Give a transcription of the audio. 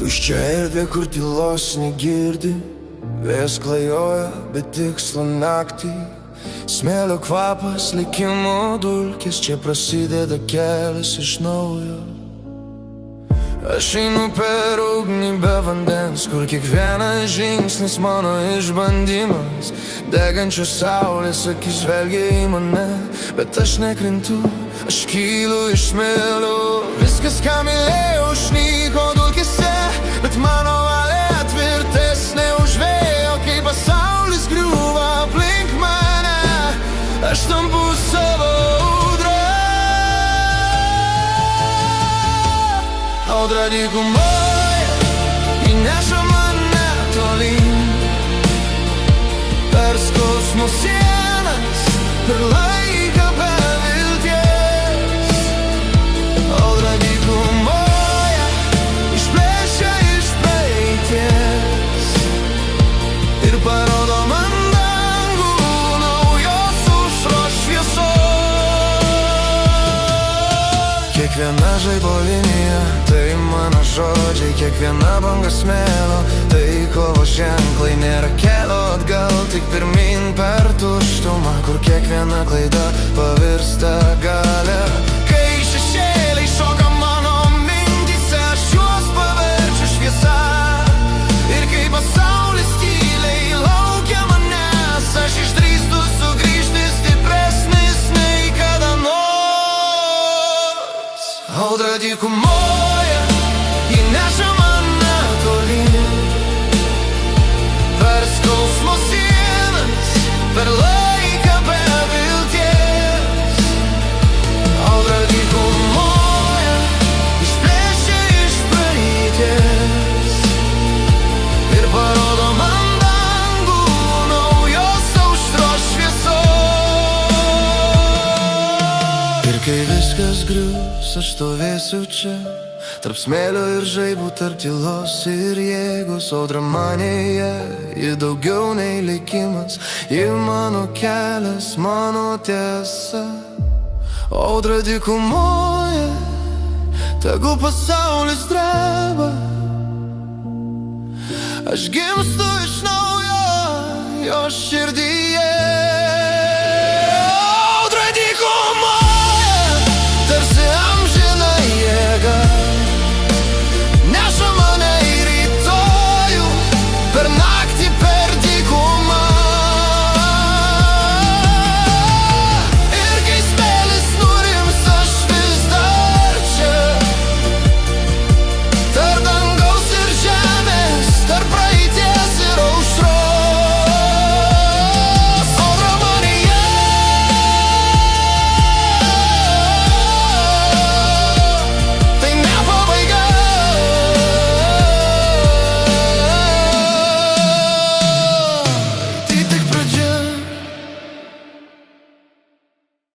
Tuščia erdvė, kur tylos negirdi, vėjas klajoja be tikslo naktį. Smėlio kvapas, likimo dulkės, čia prasideda kelias iš naujo. Aš einu per ugnį be vandens, kur kiekvienas žingsnis mano išbandymas. Degančios saulės akis žvelgia į mane, bet aš nekrintu, aš kylu iš smėlio. Viskas, ką mylėjau, išnyko dulkėse, bet mano valia tvirtesnė už vėjo. Kai pasaulis griūva aplink mane, aš tampu savo audra. Audra dykumoje įneša mane tolyn, per skausmo sienas, per laiką be vilties. Audra dykumoje išplėšia iš praeities ir parodo man dangų naujos aušros šviesos. Kiekviena žaibo linija tai mano žodžiai, kiekviena banga smėlio tai kovos ženklai. Nėra kelio atgal, tik pirmin per tuštumą, kur kiekviena klaida pavirsta galia. Kai šešėliai šoka mano mintyse, aš juos paverčiu šviesa. Ir kai pasaulis tyliai laukia manęs, aš išdrįstu sugrįžti stipresnis nei kada nors. Audra dykumoje įneša mane tolyn, per skausmo sienas, per laiką be vilties. Audra dykumoje išplėšia iš praeities ir parodo man dangų naujos aušros šviesos. Ir kai viskas grius, aš stovėsiu čia, tarp smėlio ir žaibų, tarp tylos ir jėgos. Audra manyje, ji daugiau nei likimas, ji mano kelias, mano tiesa. Audra dykumoje, tegul pasaulis dreba, aš gimstu iš naujo, jo širdį